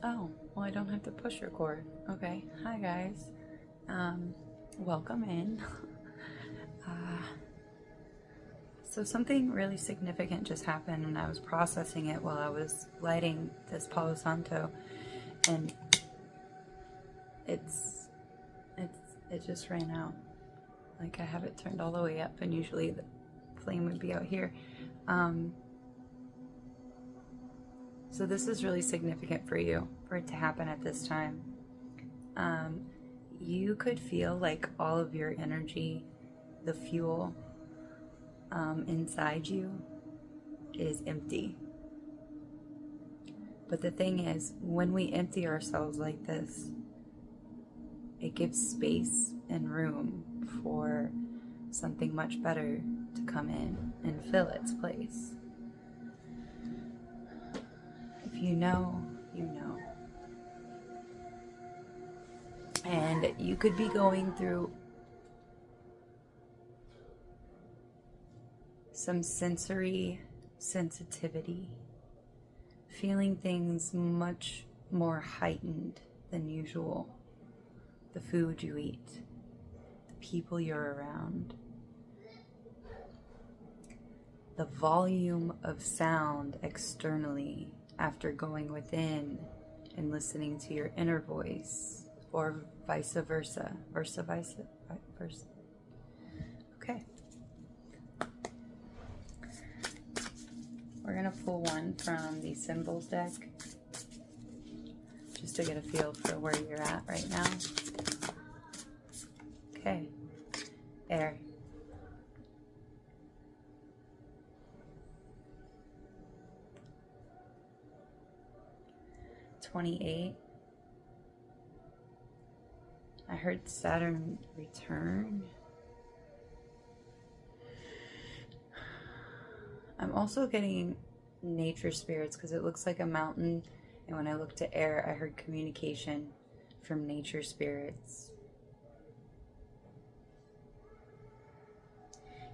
Oh, well, I don't have to push record. Okay. Hi, guys. Welcome in. uh, so something really significant just happened, and I was processing it while I was lighting this Palo Santo, and it's, it just ran out. Like, I have it turned all the way up, and usually the flame would be out here. So this is really significant for you, for it to happen at this time. You could feel like all of your energy, the fuel inside you, is empty. But the thing is, when we empty ourselves like this, it gives space and room for something much better to come in and fill its place. If you know, you know. And you could be going through some sensory sensitivity, feeling things much more heightened than usual. The food you eat, the people you're around, the volume of sound externally after going within and listening to your inner voice, or vice versa. Versa. Okay. We're going to pull one from the symbols deck just to get a feel for where you're at right now. Okay. Air. $28. I heard Saturn return. I'm also getting nature spirits because it looks like a mountain, and when I looked at air, I heard communication from nature spirits.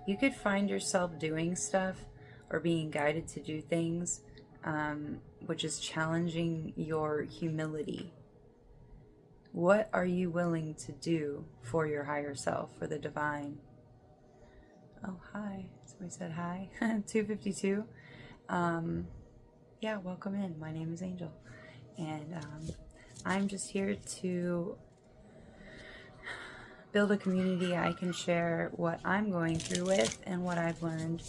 You could find yourself doing stuff or being guided to do things, which is challenging your humility. What are you willing to do for your higher self, for the divine? Oh, hi. Somebody said hi. 252. Yeah, welcome in. My name is Angel. And I'm just here to build a community I can share what I'm going through with and what I've learned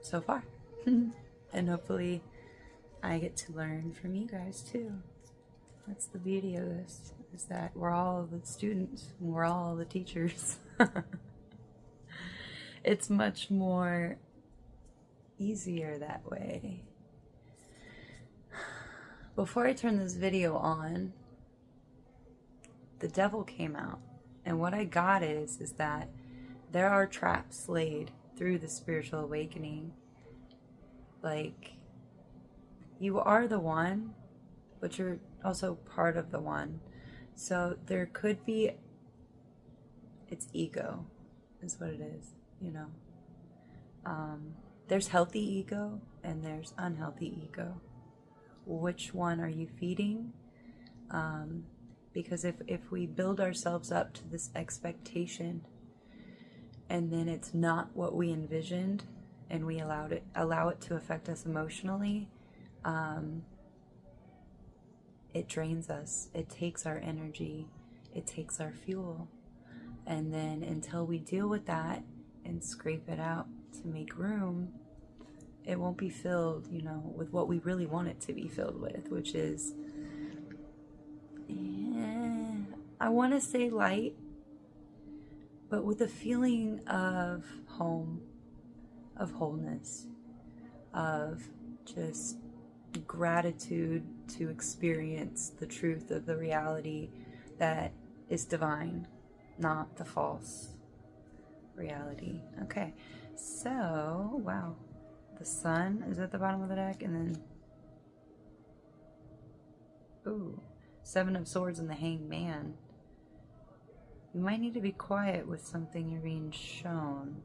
so far. And hopefully I get to learn from you guys too. That's the beauty of this, is that we're all the students and we're all the teachers. It's much more easier that way. Before I turn this video on, the devil came out, and what I got is that there are traps laid through the spiritual awakening. Like, you are the one, but you're also part of the one. So there could be, it's ego is what it is, you know. There's healthy ego and there's unhealthy ego. Which one are you feeding? Because if we build ourselves up to this expectation and then it's not what we envisioned, and we allow it to affect us emotionally, it drains us. It takes our energy. It takes our fuel. And then until we deal with that and scrape it out to make room, it won't be filled, you know, with what we really want it to be filled with, which is, I want to say light, but with a feeling of home, of wholeness, of just gratitude to experience the truth of the reality that is divine, not the false reality. Okay, so, wow. The sun is at the bottom of the deck, and then, ooh, Seven of Swords and the Hanged Man. You might need to be quiet with something you're being shown,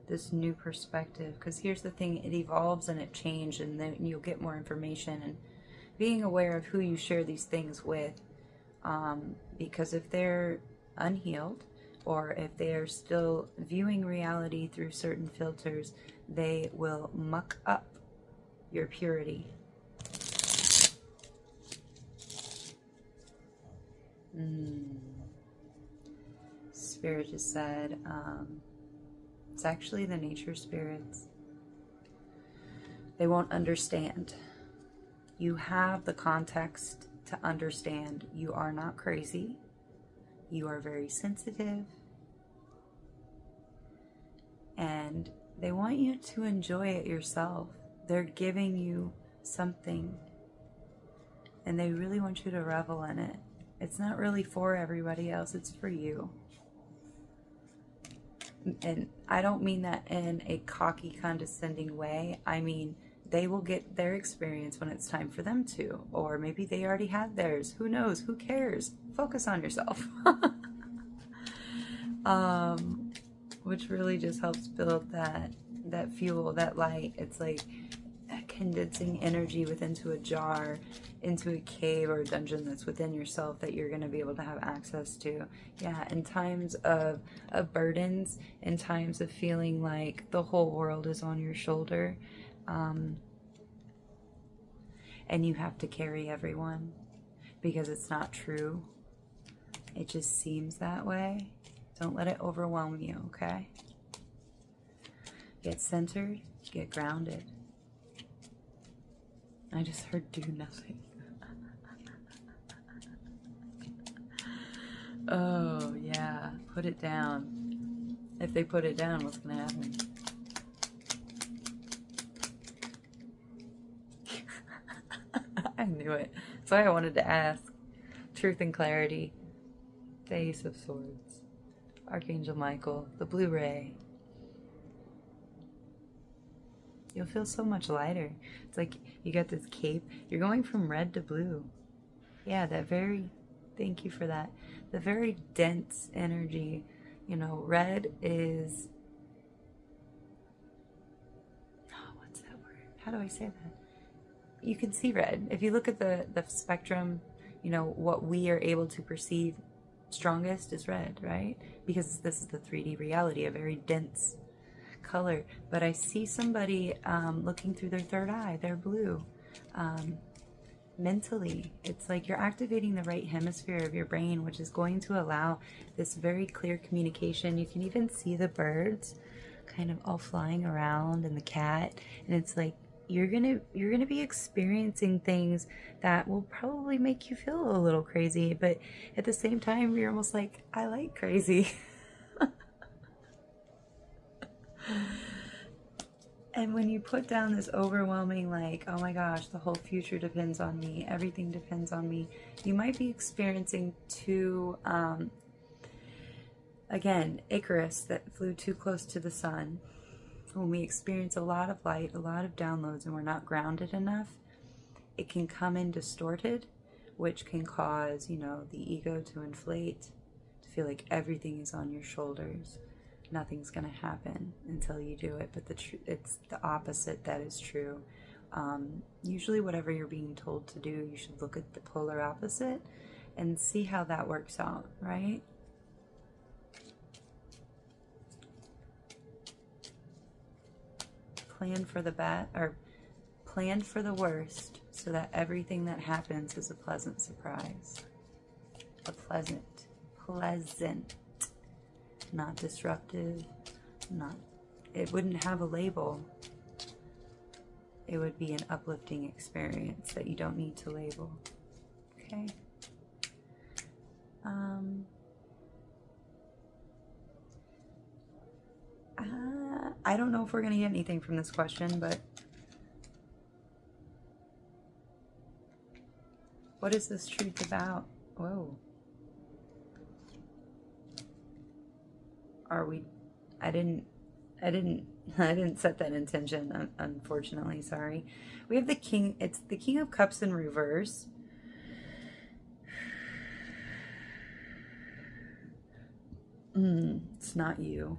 this new perspective, because here's the thing, it evolves and it changes, and then you'll get more information, and being aware of who you share these things with, because if they're unhealed, or if they are still viewing reality through certain filters, they will muck up your purity. Spirit just said, it's actually the nature spirits. They won't understand. You have the context to understand. You are not crazy. You are very sensitive. And they want you to enjoy it yourself. They're giving you something. And they really want you to revel in it. It's not really for everybody else. It's for you. And I don't mean that in a cocky, condescending way. I mean, they will get their experience when it's time for them to. Or maybe they already had theirs. Who knows? Who cares? Focus on yourself. Which really just helps build that fuel, that light. It's like condensing energy into a jar, into a cave or a dungeon that's within yourself that you're going to be able to have access to. Yeah, in times of burdens, in times of feeling like the whole world is on your shoulder, and you have to carry everyone because it's not true. It just seems that way. Don't let it overwhelm you, okay? Get centered, get grounded. I just heard do nothing. Oh, yeah. Put it down. If they put it down, what's going to happen? I knew it. That's why I wanted to ask. Truth and clarity. The Ace of Swords. Archangel Michael. The Blue Ray. You'll feel so much lighter. It's like you got this cape. You're going from red to blue. Yeah, that very, thank you for that. The very dense energy. You know, red is, oh, what's that word? How do I say that? You can see red. If you look at the spectrum, you know, what we are able to perceive strongest is red, right? Because this is the 3D reality, a very dense color. But I see somebody looking through their third eye. They're blue. Mentally, it's like you're activating the right hemisphere of your brain, which is going to allow this very clear communication. You can even see the birds kind of all flying around, and the cat, and it's like you're gonna be experiencing things that will probably make you feel a little crazy, but at the same time you're almost like, I like crazy. And when you put down this overwhelming, like, oh my gosh, the whole future depends on me, everything depends on me, you might be experiencing too, again, Icarus that flew too close to the sun. When we experience a lot of light, a lot of downloads, and we're not grounded enough, it can come in distorted, which can cause, you know, the ego to inflate, to feel like everything is on your shoulders. Nothing's going to happen until you do it, but it's the opposite that is true. Usually whatever you're being told to do, you should look at the polar opposite and see how that works out, right? Plan for the bad, or plan for the worst, so that everything that happens is a pleasant surprise. A pleasant, not disruptive, it wouldn't have a label. It would be an uplifting experience that you don't need to label. Okay? I don't know if we're going to get anything from this question, but what is this truth about? Whoa. Are we, I didn't set that intention, unfortunately, sorry. We have the King, it's the King of Cups in reverse. It's not you.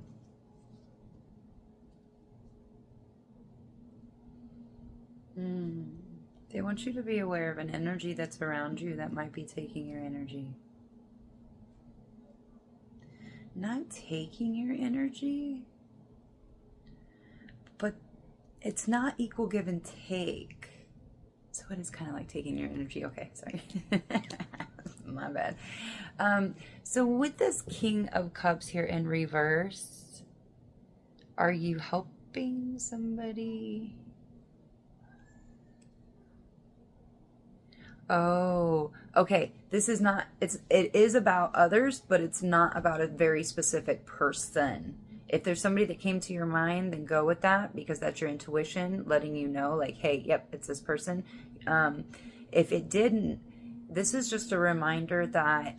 They want you to be aware of an energy that's around you that might be taking your energy. Not taking your energy, but it's not equal give and take. So it is kind of like taking your energy. Okay, sorry. My bad. So with this King of Cups here in reverse, are you helping somebody? Oh, okay. This is not, it is about others, but it's not about a very specific person. If there's somebody that came to your mind, then go with that, because that's your intuition letting you know, like, hey, yep, it's this person. If it didn't, this is just a reminder that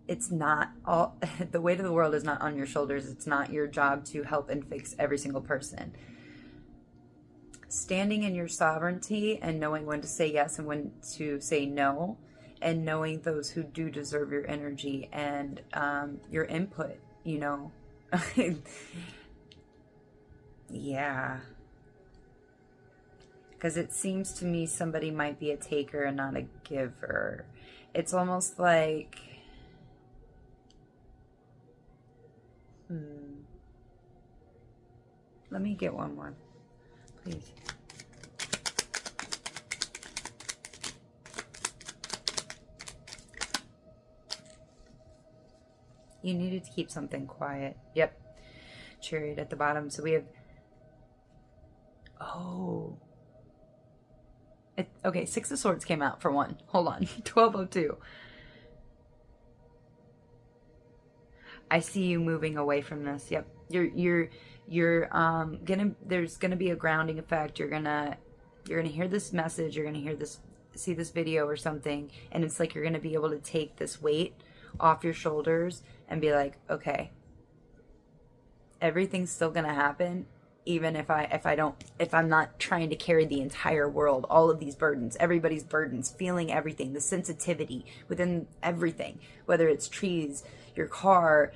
it's not all, the weight of the world is not on your shoulders. It's not your job to help and fix every single person. Standing in your sovereignty and knowing when to say yes and when to say no, and knowing those who do deserve your energy and your input, you know. Yeah. Because it seems to me somebody might be a taker and not a giver. It's almost like... Let me get one more, please. You needed to keep something quiet. Yep. Chariot at the bottom. So we have... Oh. Okay, Six of Swords came out for one. Hold on. 1202. I see you moving away from this. Yep. You're gonna, there's gonna be a grounding effect. You're gonna hear this message, you're gonna hear this, see this video or something, and it's like you're gonna be able to take this weight off your shoulders and be like, okay, everything's still gonna happen, even if I'm not trying to carry the entire world, all of these burdens, everybody's burdens, feeling everything, the sensitivity within everything, whether it's trees, your car,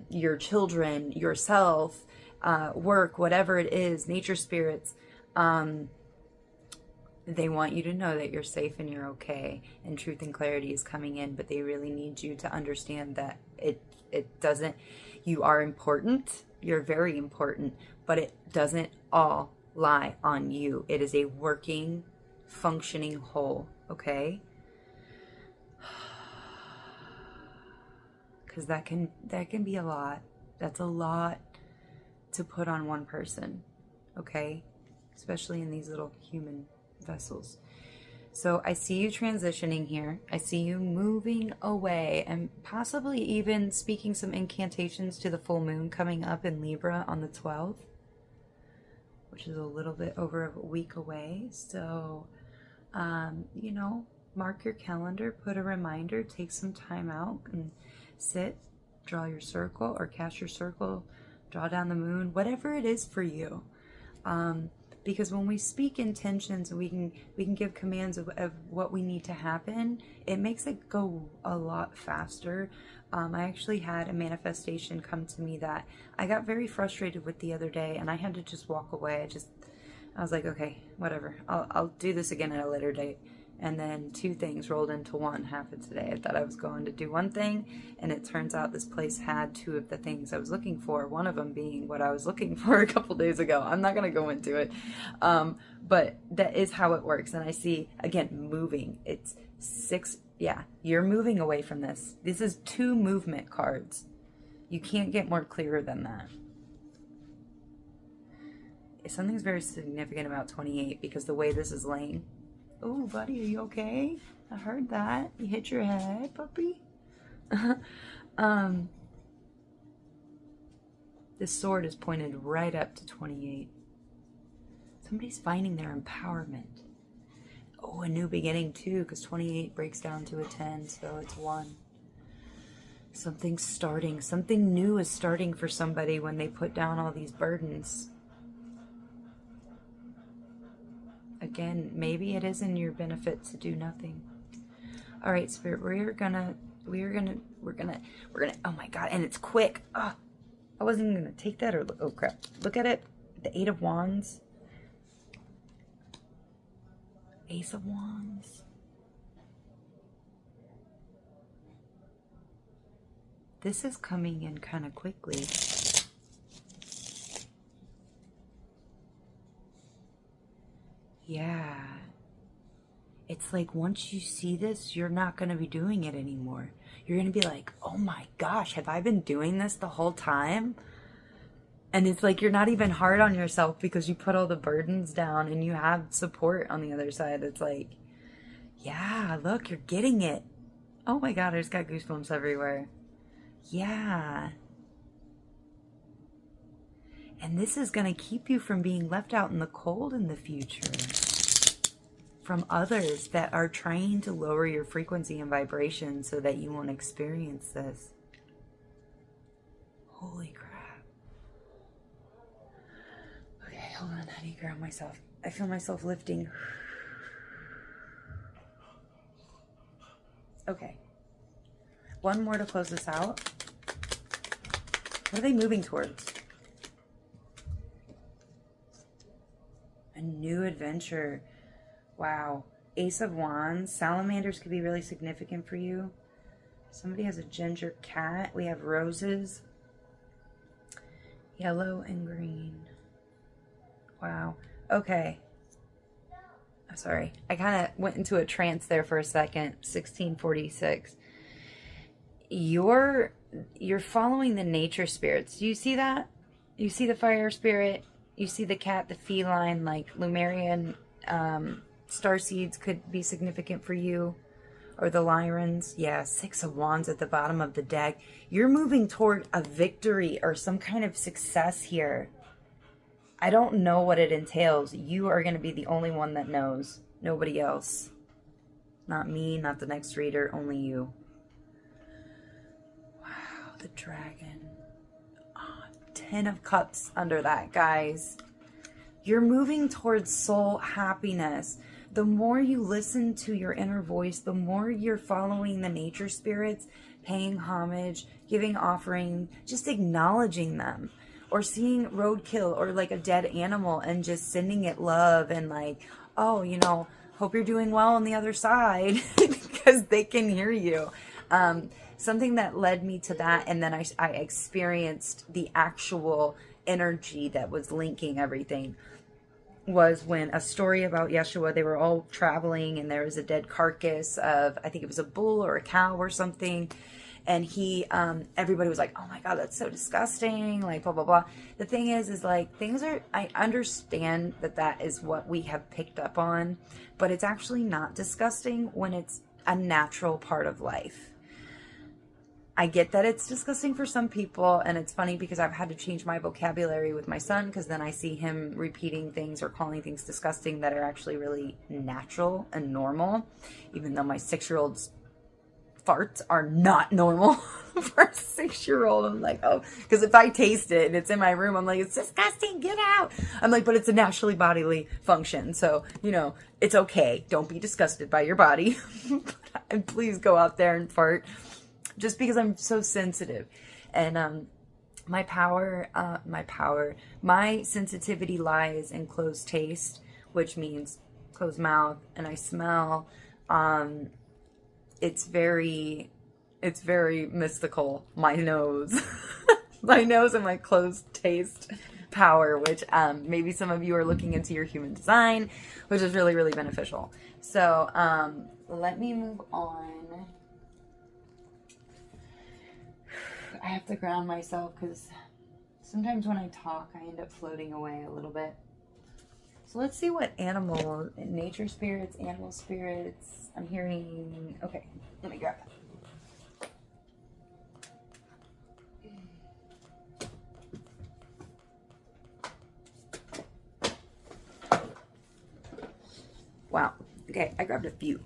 your children, yourself, work, whatever it is, nature spirits, they want you to know that you're safe and you're okay, and truth and clarity is coming in, but they really need you to understand that it doesn't, you are important, you're very important, but it doesn't all lie on you. It is a working, functioning whole, okay? Because that can be a lot. That's a lot to put on one person, okay? Especially in these little human vessels. So I see you transitioning here. I see you moving away and possibly even speaking some incantations to the full moon coming up in Libra on the 12th, which is a little bit over a week away. So, you know, mark your calendar, put a reminder, take some time out and sit, draw your circle or cast your circle, draw down the moon, whatever it is for you. Because when we speak intentions, we can give commands of what we need to happen, it makes it go a lot faster. I actually had a manifestation come to me that I got very frustrated with the other day, and I had to just walk away. I was like, okay, whatever. I'll do this again at a later date. And then two things rolled into one happened today. I thought I was going to do one thing, and it turns out this place had two of the things I was looking for, one of them being what I was looking for a couple days ago. I'm not going to go into it, but that is how it works. And I see, again, moving. It's 6, yeah, you're moving away from this. This is 2 movement cards. You can't get more clearer than that. Something's very significant about 28 because the way this is laying. Oh, buddy, are you okay? I heard that. You hit your head, puppy. This sword is pointed right up to 28. Somebody's finding their empowerment. Oh, a new beginning too, because 28 breaks down to a 10, so it's 1. Something's starting. Something new is starting for somebody when they put down all these burdens. Again, maybe it is in your benefit to do nothing. All right, Spirit, we're gonna, oh my God, and it's quick. Oh, I wasn't even gonna take that or, oh crap. Look at it, the 8 of Wands. Ace of Wands. This is coming in kind of quickly. Yeah. It's like once you see this, you're not going to be doing it anymore. You're going to be like, oh my gosh, have I been doing this the whole time? And it's like you're not even hard on yourself because you put all the burdens down and you have support on the other side. It's like, yeah, look, you're getting it. Oh my God, I just got goosebumps everywhere. Yeah. And this is going to keep you from being left out in the cold in the future. From others that are trying to lower your frequency and vibration so that you won't experience this. Holy crap. Okay, hold on. How do you ground myself? I feel myself lifting. Okay. One more to close this out. What are they moving towards? A new adventure. Wow. Ace of Wands. Salamanders could be really significant for you. Somebody has a ginger cat. We have roses. Yellow and green. Wow. Okay. I'm sorry. I kind of went into a trance there for a second. 1646. You're following the nature spirits. Do you see that? You see the fire spirit. You see the cat, the feline, like Lumerian starseeds could be significant for you. Or the Lyrans. Yeah, Six of Wands at the bottom of the deck. You're moving toward a victory or some kind of success here. I don't know what it entails. You are going to be the only one that knows. Nobody else. Not me, not the next reader, only you. Wow, the dragon. Oh, 10 of Cups under that, guys. You're moving towards soul happiness. The more you listen to your inner voice, the more you're following the nature spirits, paying homage, giving offering, just acknowledging them. Or seeing roadkill or like a dead animal and just sending it love and like, oh, you know, hope you're doing well on the other side because they can hear you. Something that led me to that, and then I experienced the actual energy that was linking everything, was when a story about Yeshua, they were all traveling and there was a dead carcass of, I think it was a bull or a cow or something. And he, everybody was like, oh my God, that's so disgusting. Like, blah, blah, blah. The thing is like, things are, I understand that that is what we have picked up on, but it's actually not disgusting when it's a natural part of life. I get that it's disgusting for some people, and it's funny because I've had to change my vocabulary with my son because then I see him repeating things or calling things disgusting that are actually really natural and normal, even though my 6-year-old's farts are not normal for a 6-year-old. I'm like, oh, because if I taste it and it's in my room, I'm like, it's disgusting, get out. I'm like, but it's a naturally bodily function. So, you know, it's okay. Don't be disgusted by your body. And please go out there and fart. Just because I'm so sensitive. And my sensitivity lies in closed taste, which means closed mouth, and I smell. It's very mystical. My nose. My nose and my closed taste power, which maybe some of you are looking into your human design, which is really, really beneficial. So let me move on. I have to ground myself because sometimes when I talk, I end up floating away a little bit. So let's see what animal, nature spirits, animal spirits, I'm hearing. Okay, let me grab it. Wow. Okay, I grabbed a few.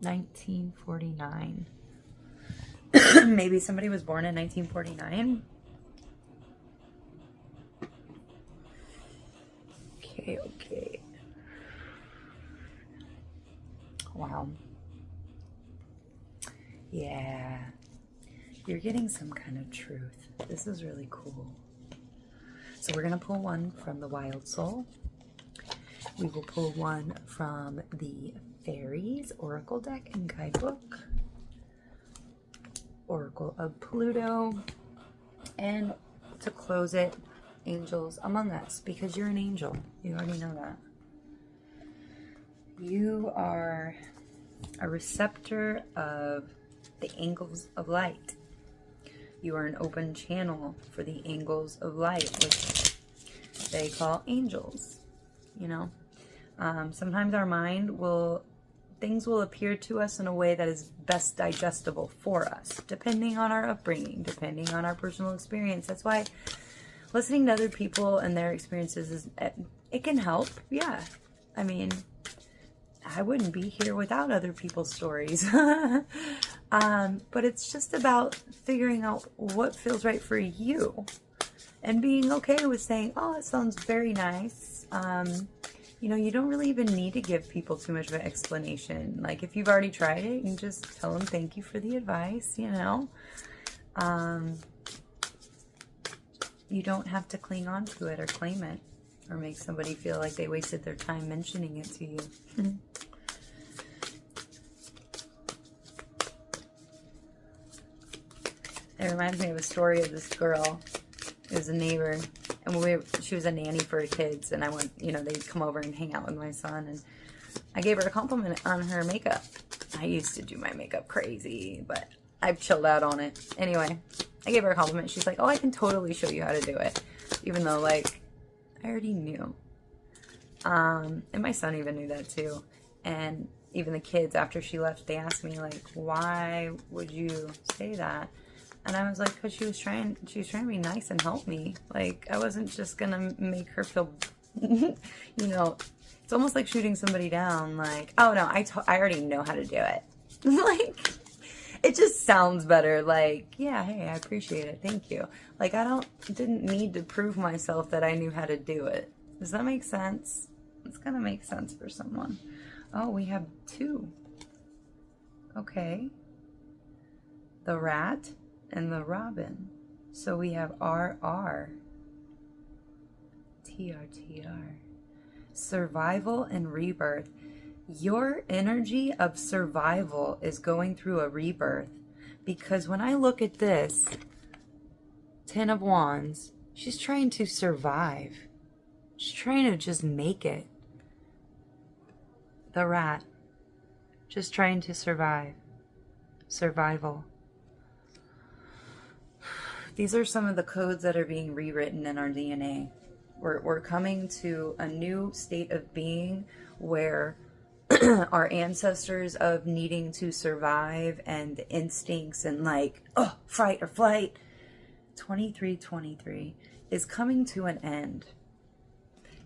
1949. Maybe somebody was born in 1949. Okay. Wow. Yeah. You're getting some kind of truth. This is really cool. So we're going to pull one from the Wild Soul. We will pull one from the Fairies Oracle deck and guidebook, Oracle of Pluto, and to close it, Angels Among Us, because you're an angel. You already know that. You are a receptor of the angles of light. You are an open channel for the angles of light, which they call angels, you know. Sometimes our mind things will appear to us in a way that is best digestible for us, depending on our upbringing, depending on our personal experience. That's why listening to other people and their experiences, it can help. Yeah. I mean, I wouldn't be here without other people's stories. But it's just about figuring out what feels right for you and being okay with saying, oh, it sounds very nice. You know, you don't really even need to give people too much of an explanation. Like, if you've already tried it, you can just tell them thank you for the advice, you know. You don't have to cling on to it or claim it or make somebody feel like they wasted their time mentioning it to you. It reminds me of a story of this girl. It was a neighbor, and she was a nanny for her kids, and I went, you know, they'd come over and hang out with my son, and I gave her a compliment on her makeup. I used to do my makeup crazy, but I've chilled out on it. Anyway, I gave her a compliment. She's like, oh, I can totally show you how to do it, even though, like, I already knew. And my son even knew that too. And even the kids, after she left, they asked me, like, why would you say that? And I was like, because she was trying to be nice and help me. Like, I wasn't just gonna make her feel, you know, it's almost like shooting somebody down. Like, oh no, I already know how to do it. Like, it just sounds better. Like, yeah, hey, I appreciate it. Thank you. Like, didn't need to prove myself that I knew how to do it. Does that make sense? It's gonna make sense for someone. Oh, we have two. Okay. The rat and the robin. So we have RR. TR. Survival and rebirth. Your energy of survival is going through a rebirth. Because when I look at this, 10 of Wands, she's trying to survive. She's trying to just make it. The rat, just trying to survive. Survival. These are some of the codes that are being rewritten in our DNA. We're coming to a new state of being where our ancestors of needing to survive and the instincts and like, oh, fight or flight, 2323 is coming to an end.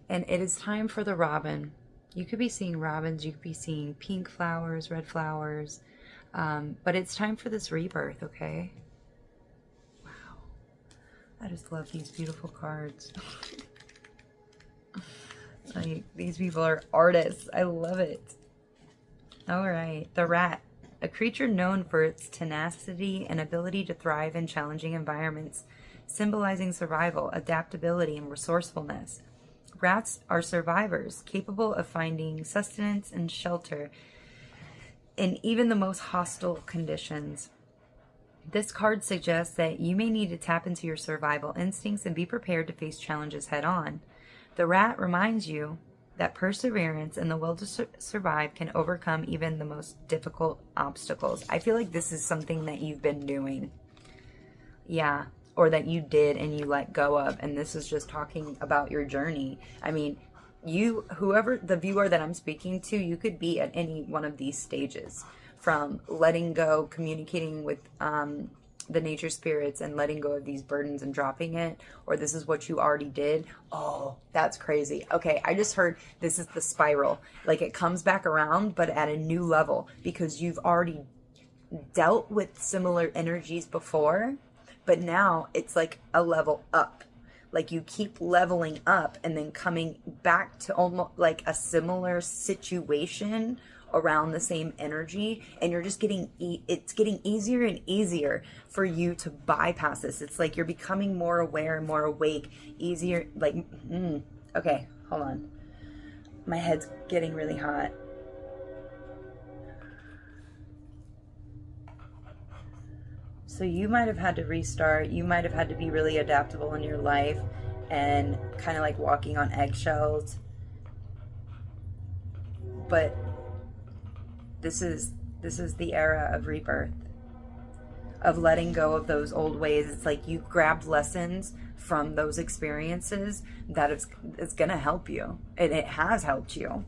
And it is time for the robin. You could be seeing robins, you could be seeing pink flowers, red flowers, but it's time for this rebirth, okay? I just love these beautiful cards. Like, these people are artists. I love it. All right. The rat, a creature known for its tenacity and ability to thrive in challenging environments, symbolizing survival, adaptability, and resourcefulness. Rats are survivors, capable of finding sustenance and shelter in even the most hostile conditions. This card suggests that you may need to tap into your survival instincts and be prepared to face challenges head on. The rat reminds you that perseverance and the will to survive can overcome even the most difficult obstacles. I feel like this is something that you've been doing. Yeah, or that you did and you let go of, and this is just talking about your journey. I mean, whoever the viewer that I'm speaking to, you could be at any one of these stages. From letting go, communicating with the nature spirits and letting go of these burdens and dropping it, or this is what you already did. Oh, that's crazy. Okay, I just heard this is the spiral. Like, it comes back around, but at a new level, because you've already dealt with similar energies before, but now it's like a level up. Like, you keep leveling up and then coming back to almost like a similar situation around the same energy, and you're just it's getting easier and easier for you to bypass this. It's like you're becoming more aware and more awake, easier, like, okay, hold on. My head's getting really hot. So you might have had to restart. You might have had to be really adaptable in your life and kind of like walking on eggshells. But this is the era of rebirth, of letting go of those old ways. It's like you grabbed lessons from those experiences that it's going to help you. And it has helped you.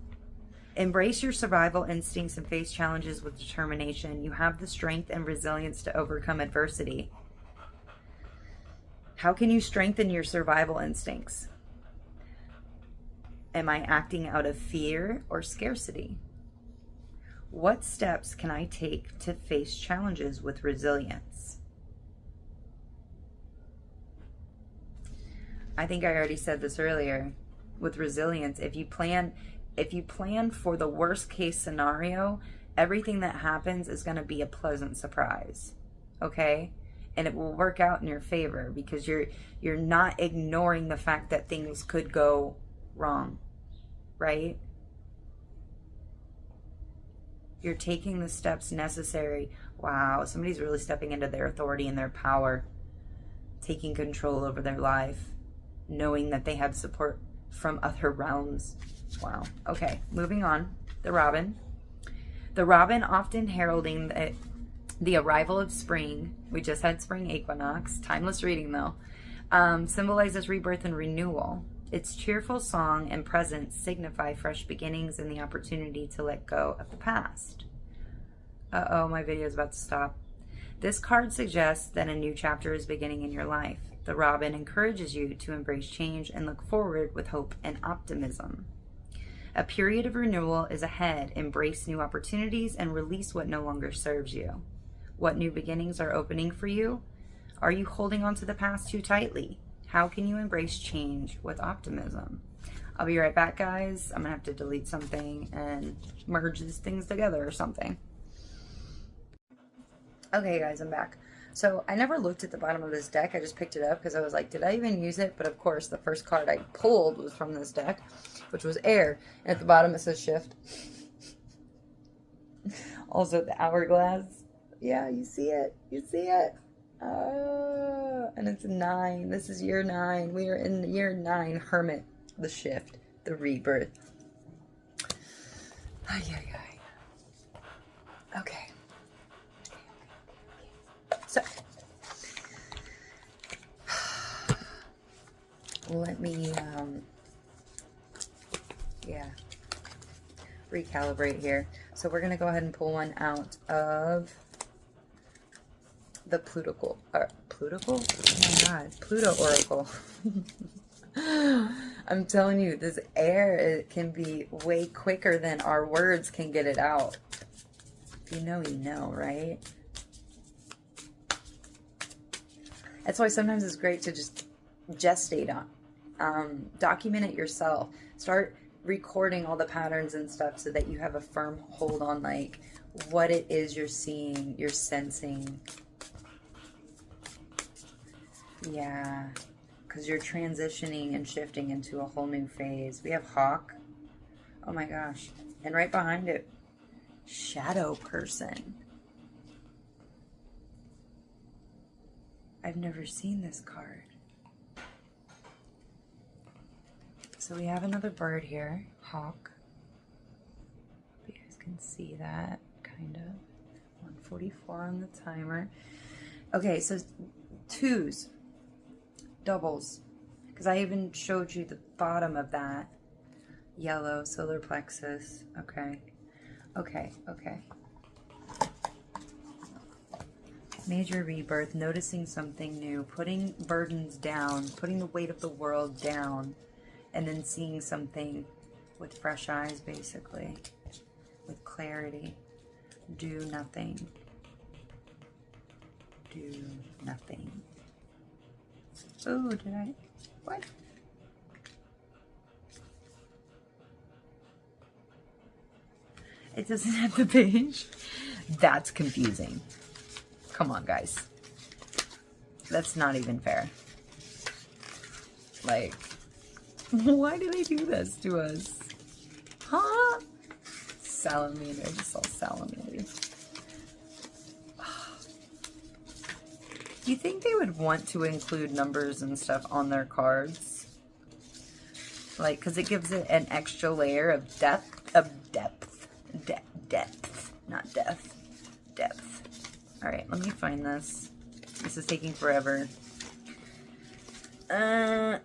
Embrace your survival instincts and face challenges with determination. You have the strength and resilience to overcome adversity. How can you strengthen your survival instincts? Am I acting out of fear or scarcity? What steps can I take to face challenges with resilience? I think I already said this earlier. With resilience, if you plan for the worst case scenario, everything that happens is going to be a pleasant surprise. Okay? And it will work out in your favor because you're not ignoring the fact that things could go wrong. Right? You're taking the steps necessary. Wow, somebody's really stepping into their authority and their power, taking control over their life, knowing that they have support from other realms. Wow. Okay, moving on. The robin. The robin, often heralding the arrival of spring. We just had spring equinox. Timeless reading though. Symbolizes rebirth and renewal. Its cheerful song and presence signify fresh beginnings and the opportunity to let go of the past. Uh-oh, my video is about to stop. This card suggests that a new chapter is beginning in your life. The robin encourages you to embrace change and look forward with hope and optimism. A period of renewal is ahead. Embrace new opportunities and release what no longer serves you. What new beginnings are opening for you? Are you holding on to the past too tightly? How can you embrace change with optimism? I'll be right back, guys. I'm going to have to delete something and merge these things together or something. Okay, guys, I'm back. So I never looked at the bottom of this deck. I just picked it up because I was like, did I even use it? But of course, the first card I pulled was from this deck, which was air. And at the bottom it says shift. Also, the hourglass. Yeah, you see it. You see it. And it's 9. This is year 9. We are in year 9. Hermit. The shift. The rebirth. Ay, ay, ay. Okay. So, let me, recalibrate here. So we're going to go ahead and pull one out of the Pluto Oracle. I'm telling you, this air, it can be way quicker than our words can get it out. If you know, right? That's why sometimes it's great to just gestate on, document it yourself. Start recording all the patterns and stuff so that you have a firm hold on like what it is you're seeing, you're sensing. Yeah, because you're transitioning and shifting into a whole new phase. We have Hawk. Oh my gosh. And right behind it, Shadow Person. I've never seen this card. So we have another bird here, Hawk. You guys can see that, kind of. 144 on the timer. Okay, so 2s. Doubles, because I even showed you the bottom of that. Yellow, solar plexus. Okay. Major rebirth, noticing something new, putting burdens down, putting the weight of the world down, and then seeing something with fresh eyes, basically, with clarity. Do nothing. Do nothing. Oh, did I? What? It doesn't have the page. That's confusing. Come on, guys. That's not even fair. Like, why do they do this to us? Huh? Salamander. I just saw salamander. Do you think they would want to include numbers and stuff on their cards? Like, because it gives it an extra layer of depth, not death, depth. All right, let me find this. This is taking forever. Well,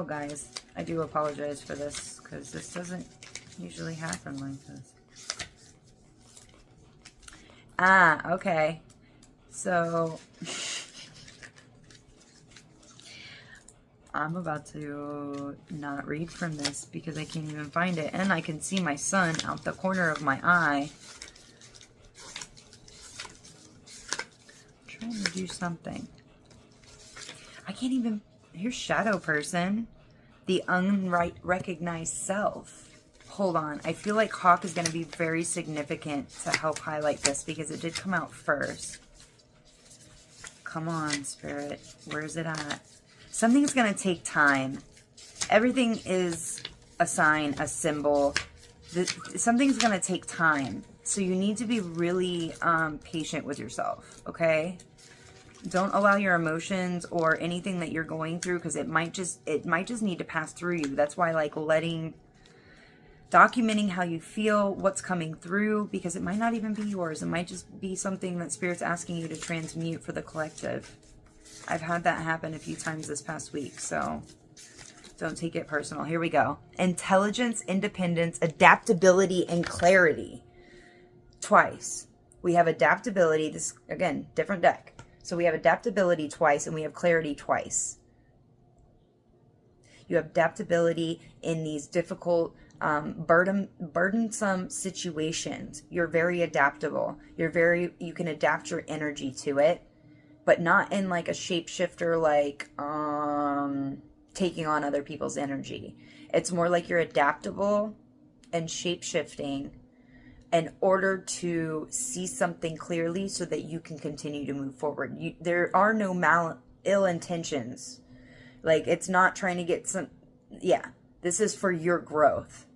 guys, I do apologize for this because this doesn't usually happen like this. Okay. So, I'm about to not read from this because I can't even find it. And I can see my son out the corner of my eye. I'm trying to do something. I can't even... Here's Shadow Person. The unrecognized self. Hold on. I feel like Hawk is going to be very significant to help highlight this because it did come out first. Come on, Spirit. Where is it at? Something's going to take time. Everything is a sign, a symbol. Something's going to take time. So you need to be really patient with yourself, okay? Don't allow your emotions or anything that you're going through because it might just need to pass through you. That's why, like, documenting how you feel, what's coming through, because it might not even be yours. It might just be something that Spirit's asking you to transmute for the collective. I've had that happen a few times this past week, so don't take it personal. Here we go. Intelligence, independence, adaptability, and clarity. Twice. We have adaptability. This, again, different deck. So we have adaptability twice, and we have clarity twice. You have adaptability in these difficult, burdensome situations. You're very adaptable. You can adapt your energy to it, but not in like a shapeshifter, like taking on other people's energy. It's more like you're adaptable and shapeshifting in order to see something clearly so that you can continue to move forward. There are no ill intentions. Like, it's not trying to get some... Yeah, this is for your growth.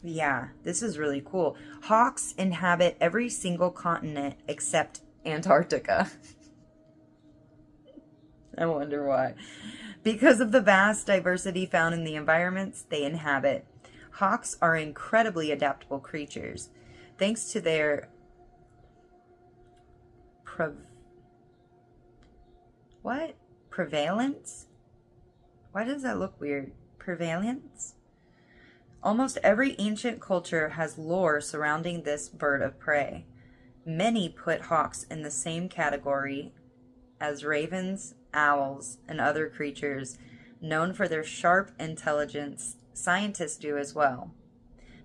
Yeah, this is really cool. Hawks inhabit every single continent except Antarctica. I wonder why. Because of the vast diversity found in the environments they inhabit, hawks are incredibly adaptable creatures. Thanks to their prevalence? Why does that look weird? Prevalence? Almost every ancient culture has lore surrounding this bird of prey. Many put hawks in the same category as ravens, owls, and other creatures known for their sharp intelligence. Scientists do as well.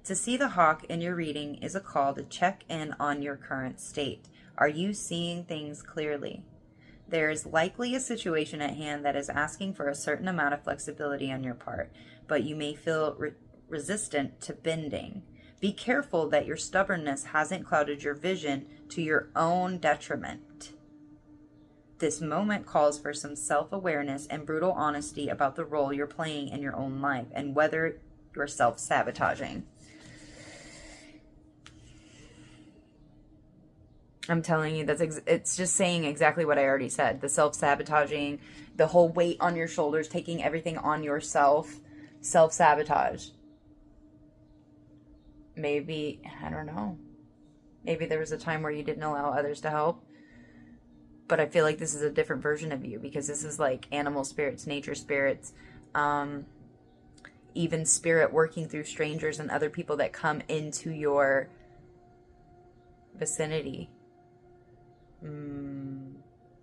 To see the hawk in your reading is a call to check in on your current state. Are you seeing things clearly? There is likely a situation at hand that is asking for a certain amount of flexibility on your part, but you may feel resistant to bending. Be careful that your stubbornness hasn't clouded your vision to your own detriment. This moment calls for some self-awareness and brutal honesty about the role you're playing in your own life and whether you're self-sabotaging. I'm telling you, it's just saying exactly what I already said. The self-sabotaging, the whole weight on your shoulders, taking everything on yourself, self-sabotage. Maybe, I don't know. Maybe there was a time where you didn't allow others to help. But I feel like this is a different version of you because this is like animal spirits, nature spirits, even spirit working through strangers and other people that come into your vicinity.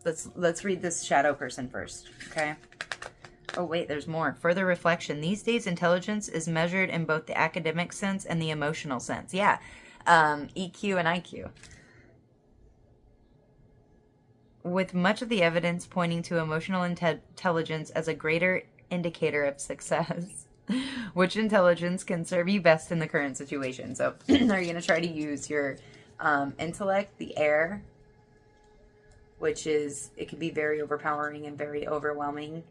Let's read this shadow person first, okay? Oh, wait, there's more. Further reflection. These days, intelligence is measured in both the academic sense and the emotional sense. Yeah, EQ and IQ. With much of the evidence pointing to emotional intelligence as a greater indicator of success. Which intelligence can serve you best in the current situation? So, are you going to try to use your intellect, the air, which is, it can be very overpowering and very overwhelming.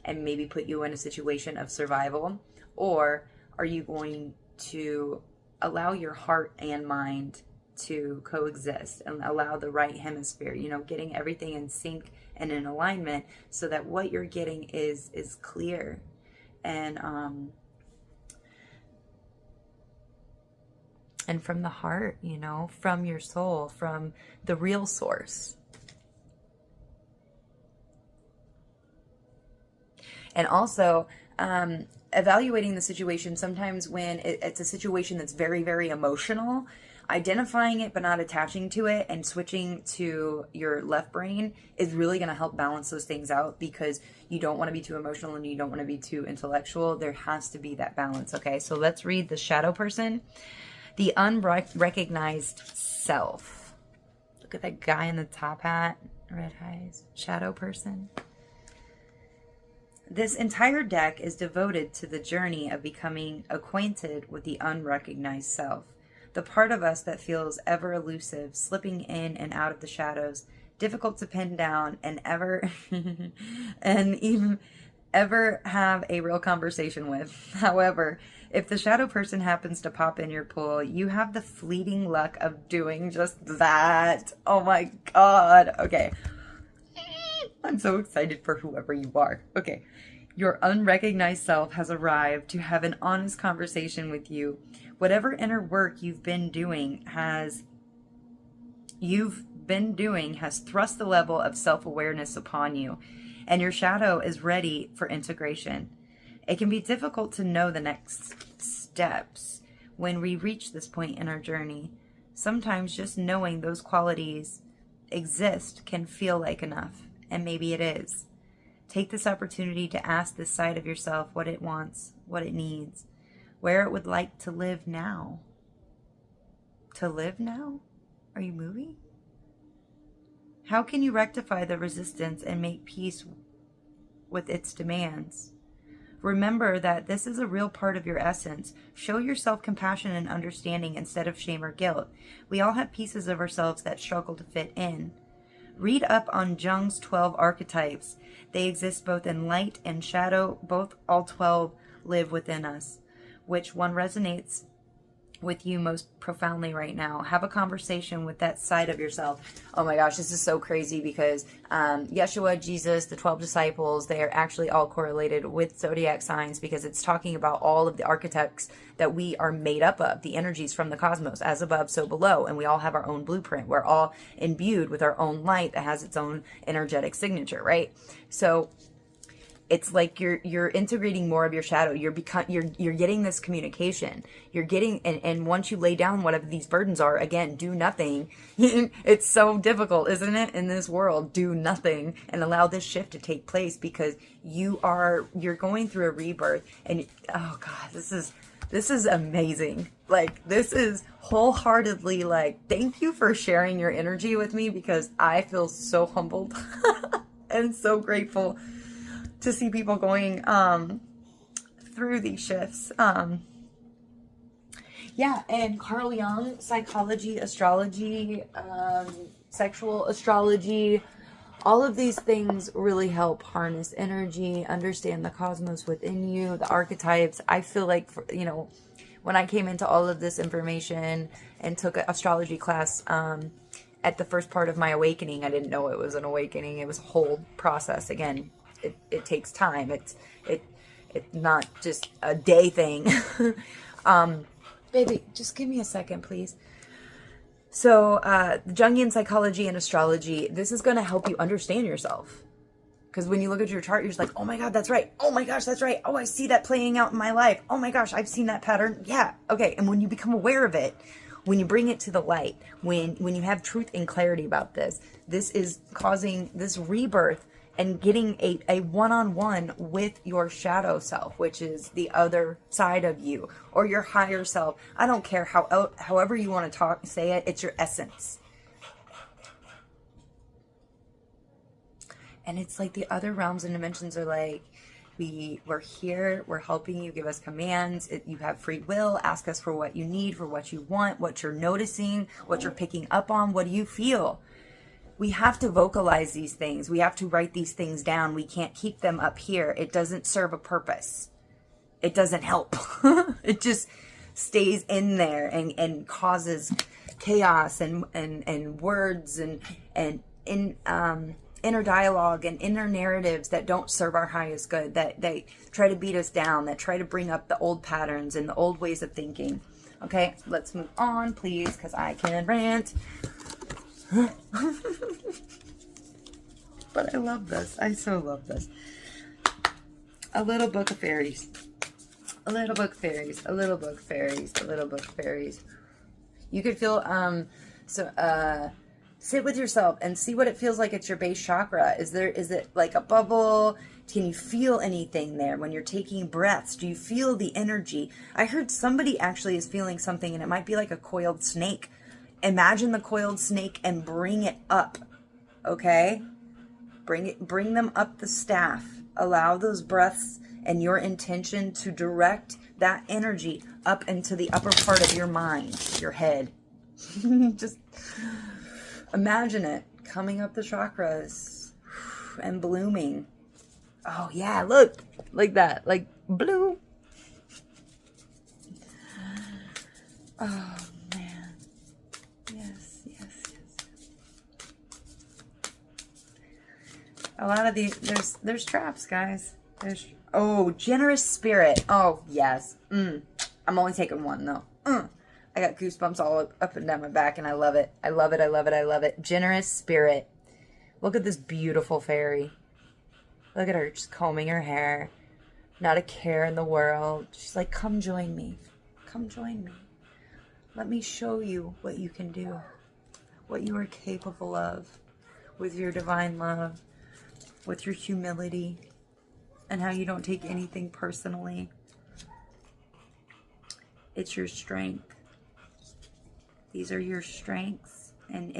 and maybe put you in a situation of survival? Or are you going to allow your heart and mind to coexist and allow the right hemisphere, getting everything in sync and in alignment so that what you're getting is clear and from the heart, from your soul, from the real source. And also, evaluating the situation, sometimes when it's a situation that's very, very emotional, identifying it but not attaching to it and switching to your left brain is really going to help balance those things out, because you don't want to be too emotional and you don't want to be too intellectual. There has to be that balance. Okay, so let's read the shadow person. The unrecognized self. Look at that guy in the top hat, red eyes, shadow person. This entire deck is devoted to the journey of becoming acquainted with the unrecognized self, the part of us that feels ever elusive, slipping in and out of the shadows, difficult to pin down, and even ever have a real conversation with. However, if the shadow person happens to pop in your pool, you have the fleeting luck of doing just that. Oh my God. Okay. I'm so excited for whoever you are. Okay. Your unrecognized self has arrived to have an honest conversation with you. Whatever inner work you've been doing has thrust the level of self-awareness upon you, and your shadow is ready for integration. It can be difficult to know the next steps when we reach this point in our journey. Sometimes just knowing those qualities exist can feel like enough, and maybe it is. Take this opportunity to ask this side of yourself what it wants, what it needs, where it would like to live now. To live now? Are you moving? How can you rectify the resistance and make peace with its demands? Remember that this is a real part of your essence. Show yourself compassion and understanding instead of shame or guilt. We all have pieces of ourselves that struggle to fit in. Read up on Jung's 12 archetypes. They exist both in light and shadow. All 12 live within us. Which one resonates with you most profoundly right now? Have a conversation with that side of yourself. Oh my gosh, this is so crazy because Yeshua, Jesus, the 12 disciples, they are actually all correlated with zodiac signs, because it's talking about all of the archetypes that we are made up of, the energies from the cosmos, as above, so below. And we all have our own blueprint. We're all imbued with our own light that has its own energetic signature, right? So it's like you're integrating more of your shadow. You're getting this communication. You're getting, and once you lay down whatever these burdens are, again, do nothing. It's so difficult, isn't it, in this world? Do nothing and allow this shift to take place, because you're going through a rebirth. And oh God, this is amazing. Like, this is wholeheartedly like, thank you for sharing your energy with me, because I feel so humbled and so grateful to see people going through these shifts. Yeah, and Carl Jung, psychology, astrology, sexual astrology, all of these things really help harness energy, understand the cosmos within you, the archetypes. I feel like, when I came into all of this information and took an astrology class at the first part of my awakening, I didn't know it was an awakening. It was a whole process. Again, it takes time. It's not just a day thing. Baby, just give me a second, please. So, Jungian psychology and astrology, this is going to help you understand yourself. Because when you look at your chart, you're just like, oh my God, that's right. Oh my gosh, that's right. Oh, I see that playing out in my life. Oh my gosh, I've seen that pattern. Yeah. Okay. And when you become aware of it, when you bring it to the light, when you have truth and clarity about this is causing this rebirth and getting a one-on-one with your shadow self, which is the other side of you, or your higher self. I don't care however you want to say it. It's your essence. And it's like the other realms and dimensions are like, we're here, we're helping you, give us commands. You have free will. Ask us for what you need, for what you want, what you're noticing, what you're picking up on. What do you feel? we have to vocalize these things. We have to write these things down. We can't keep them up here. It doesn't serve a purpose. It doesn't help. It just stays in there and causes chaos and words and inner dialogue and inner narratives that don't serve our highest good, that they try to beat us down, that try to bring up the old patterns and the old ways of thinking. Okay, let's move on, please, because I can rant. But I love this. I so love this. A little book of fairies. A little book fairies. A little book fairies. A little book fairies. You could feel sit with yourself and see what it feels like at your base chakra. Is it like a bubble? Can you feel anything there when you're taking breaths? Do you feel the energy? I heard somebody actually is feeling something, and it might be like a coiled snake. Imagine the coiled snake and bring it up. Okay? Bring them up the staff. Allow those breaths and your intention to direct that energy up into the upper part of your mind, your head. Just imagine it coming up the chakras and blooming. Oh yeah, look, like that, like bloom. Oh man, yes. A lot of these, there's traps, guys. Generous spirit. Oh yes. I'm only taking one though. I got goosebumps all up and down my back, and I love it. I love it. I love it. I love it. Generous spirit. Look at this beautiful fairy. Look at her just combing her hair. Not a care in the world. She's like, come join me. Come join me. Let me show you what you can do. What you are capable of with your divine love. With your humility. And how you don't take anything personally. It's your strength. These are your strengths. And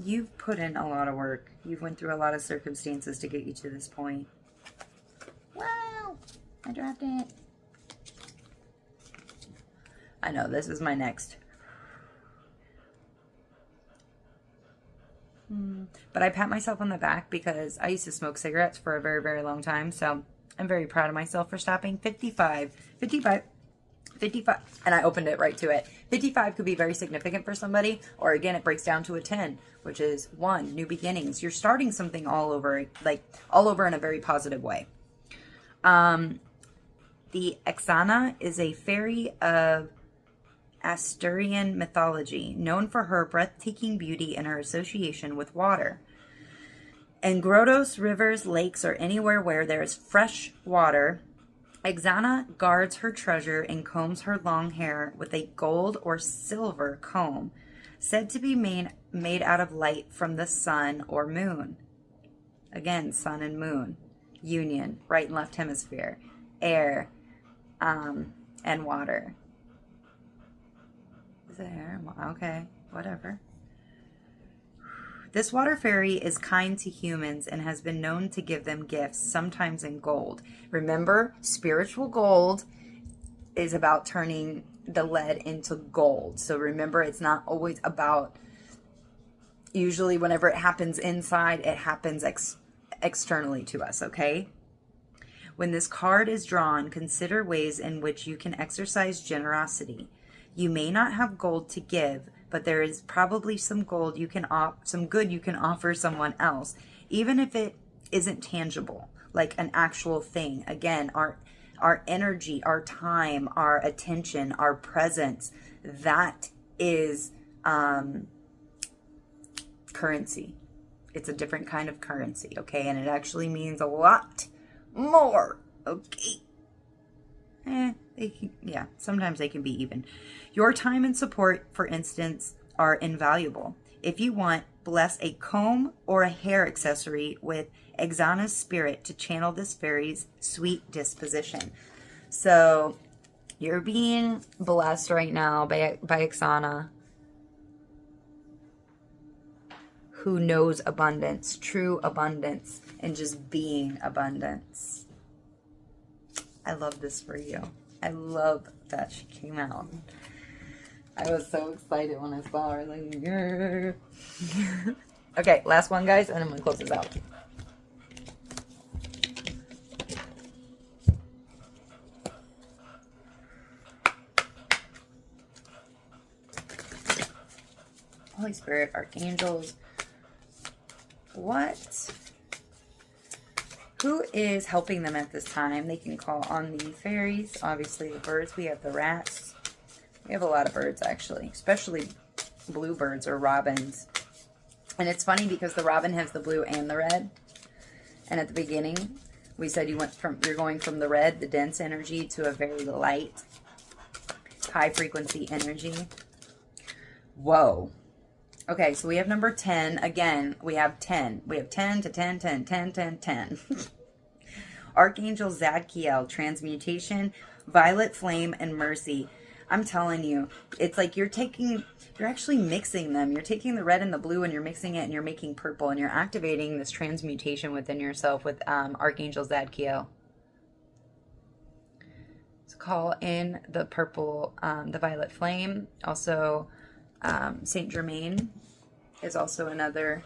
you've put in a lot of work. You've went through a lot of circumstances to get you to this point. Wow! I dropped it. I know, this is my next. But I pat myself on the back because I used to smoke cigarettes for a very, very long time. So I'm very proud of myself for stopping. 55. And I opened it right to it. 55 could be very significant for somebody. Or again, it breaks down to a 10, which is 1, new beginnings. You're starting something all over in a very positive way. The Exana is a fairy of Asturian mythology, known for her breathtaking beauty and her association with water. In grottos, rivers, lakes, or anywhere where there is fresh water, Exana guards her treasure and combs her long hair with a gold or silver comb, said to be made out of light from the sun or moon. Again, sun and moon, union, right and left hemisphere, air, and water. Is it air? Okay, whatever. This water fairy is kind to humans and has been known to give them gifts, sometimes in gold. Remember, spiritual gold is about turning the lead into gold. So remember, it's not always about, usually whenever it happens inside, it happens externally to us, okay? When this card is drawn, consider ways in which you can exercise generosity. You may not have gold to give, but there is probably some good you can offer someone else, even if it isn't tangible, like an actual thing. Again, our energy, our time, our attention, our presence, that is currency. It's a different kind of currency, okay? And it actually means a lot more, okay? Sometimes they can be even. Your time and support, for instance, are invaluable. If you want, bless a comb or a hair accessory with Exana's spirit to channel this fairy's sweet disposition. So you're being blessed right now by Exana, who knows abundance, true abundance, and just being abundance. I love this for you. I love that she came out. I was so excited when I saw her. Like, yeah. Okay, last one, guys, and I'm going to close this out. Holy Spirit, archangels. What? Who is helping them at this time? They can call on the fairies, obviously the birds. We have the rats. We have a lot of birds, actually, especially bluebirds or robins. And it's funny because the robin has the blue and the red. And at the beginning, we said you're going from the red, the dense energy, to a very light, high frequency energy. Whoa. Okay, so we have number 10. Again, we have 10. We have 10 to 10, 10, 10, 10, 10. Archangel Zadkiel, transmutation, violet flame, and mercy. I'm telling you, it's like you're actually mixing them. You're taking the red and the blue and you're mixing it and you're making purple and you're activating this transmutation within yourself with Archangel Zadkiel. So call in the purple, the violet flame. Also, Saint Germain is also another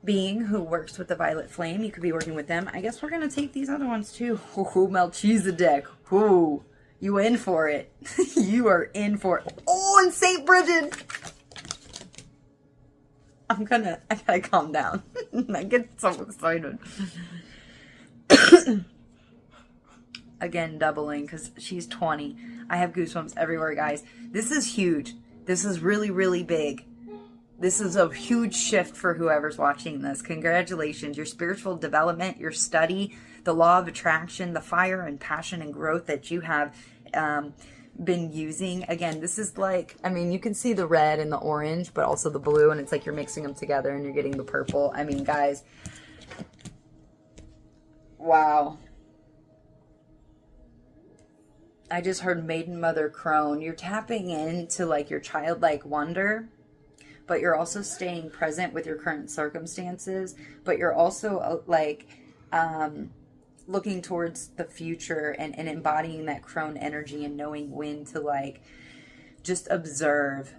being who works with the violet flame. You could be working with them. I guess we're going to take these other ones too. Ooh, Melchizedek. Ooh, you in for it. You are in for it. Oh, and Saint Bridget. I gotta calm down. I get so excited. Again, doubling because she's 20. I have goosebumps everywhere, guys. This is huge. This is really, really big. This is a huge shift for whoever's watching this. Congratulations. Your spiritual development, your study, the law of attraction, the fire and passion and growth that you have been using. Again, this is like, I mean, you can see the red and the orange, but also the blue, and it's like you're mixing them together and you're getting the purple. I mean, guys, wow. I just heard Maiden Mother Crone. You're tapping into like your childlike wonder, but you're also staying present with your current circumstances, but you're also looking towards the future and embodying that crone energy and knowing when to like just observe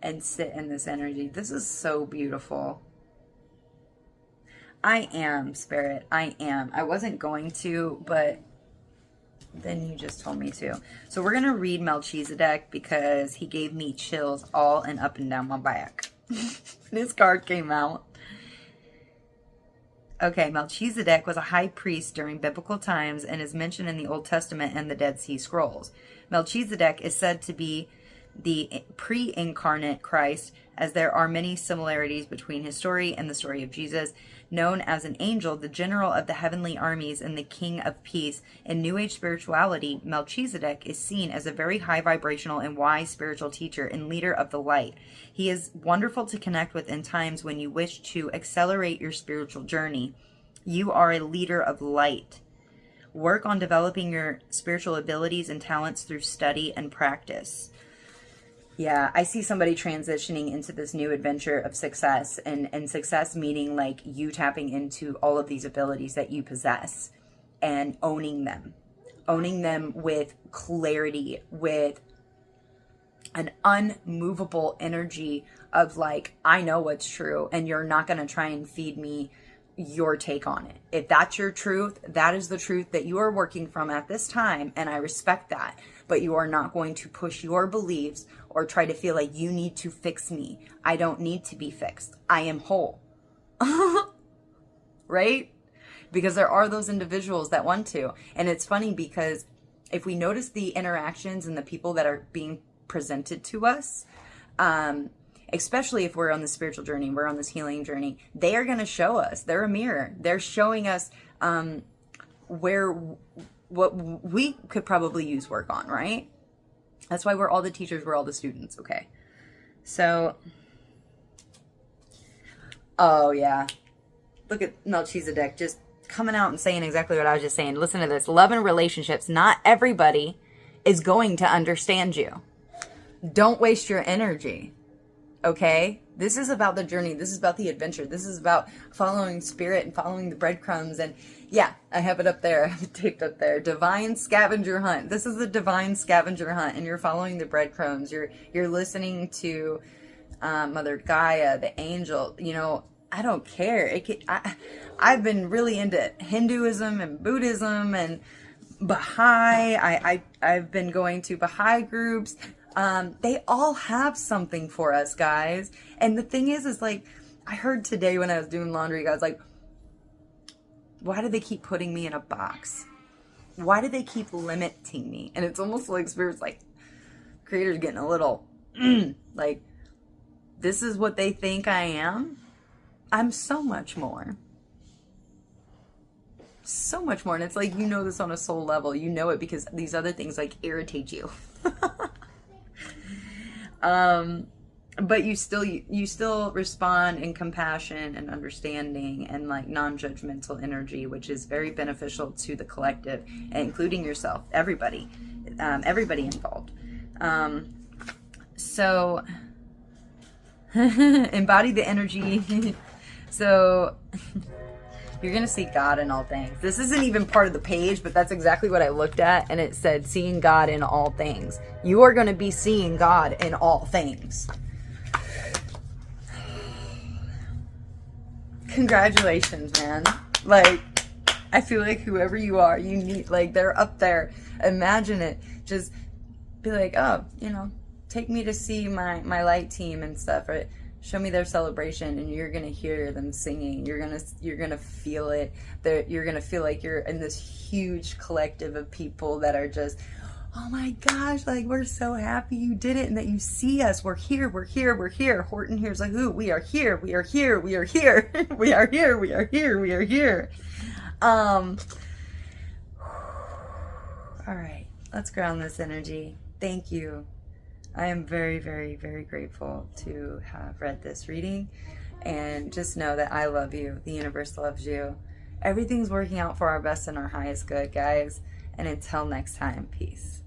and sit in this energy. This is so beautiful. I am, Spirit. I am. I wasn't going to, but then you just told me to. So we're going to read Melchizedek because he gave me chills all and up and down my back. This card came out. Okay, Melchizedek was a high priest during biblical times and is mentioned in the Old Testament and the Dead Sea Scrolls. Melchizedek is said to be the pre-incarnate Christ, as there are many similarities between his story and the story of Jesus. Known as an angel, the general of the heavenly armies, and the king of peace, in New Age spirituality, Melchizedek is seen as a very high vibrational and wise spiritual teacher and leader of the light. He is wonderful to connect with in times when you wish to accelerate your spiritual journey. You are a leader of light. Work on developing your spiritual abilities and talents through study and practice. Yeah, I see somebody transitioning into this new adventure of success, and success meaning like you tapping into all of these abilities that you possess and owning them with clarity, with an unmovable energy of like, I know what's true and you're not going to try and feed me your take on it. If that's your truth, that is the truth that you are working from at this time, and I respect that. But you are not going to push your beliefs or try to feel like you need to fix me. I don't need to be fixed. I am whole. Right? Because there are those individuals that want to. And it's funny because if we notice the interactions and the people that are being presented to us, especially if we're on the spiritual journey, we're on this healing journey, they are going to show us. They're a mirror. They're showing us what we could probably use work on, right? That's why we're all the teachers, we're all the students, okay? So, oh yeah. Look at Melchizedek just coming out and saying exactly what I was just saying. Listen to this. Love and relationships. Not everybody is going to understand you. Don't waste your energy. okay? This is about the journey. This is about the adventure. This is about following spirit and following the breadcrumbs. And yeah, I have it up there. I have it taped up there. Divine scavenger hunt. This is the divine scavenger hunt, and you're following the breadcrumbs. You're listening to Mother Gaia, the angel. You know, I don't care. I've been really into Hinduism and Buddhism and Baha'i. I've been going to Baha'i groups. They all have something for us, guys. And the thing is like, I heard today when I was doing laundry, guys, like, why do they keep putting me in a box? Why do they keep limiting me? And it's almost like Spirit's like, Creator's getting a little, like, this is what they think I am? I'm so much more. So much more. And it's like, you know this on a soul level. You know it because these other things, like, irritate you. But you still respond in compassion and understanding and like non-judgmental energy, which is very beneficial to the collective, including yourself, everybody involved. So embody the energy. So you're going to see God in all things. This isn't even part of the page, but that's exactly what I looked at. And it said, seeing God in all things. You are going to be seeing God in all things. Congratulations, man. Like, I feel like whoever you are, you need, like, they're up there. Imagine it. Just be like, oh, you know, take me to see my light team and stuff, right? Show me their celebration, and you're gonna hear them singing. You're gonna feel it. You're gonna feel like you're in this huge collective of people that are just, oh my gosh, like, we're so happy you did it and that you see us. We're here, we're here, we're here. Horton here's like, who? We are here, we are here, we are here. We are here, we are here, we are here. All right, let's ground this energy. Thank you. I am very, very, very grateful to have read this reading, and just know that I love you. The universe loves you. Everything's working out for our best and our highest good, guys. And until next time, peace.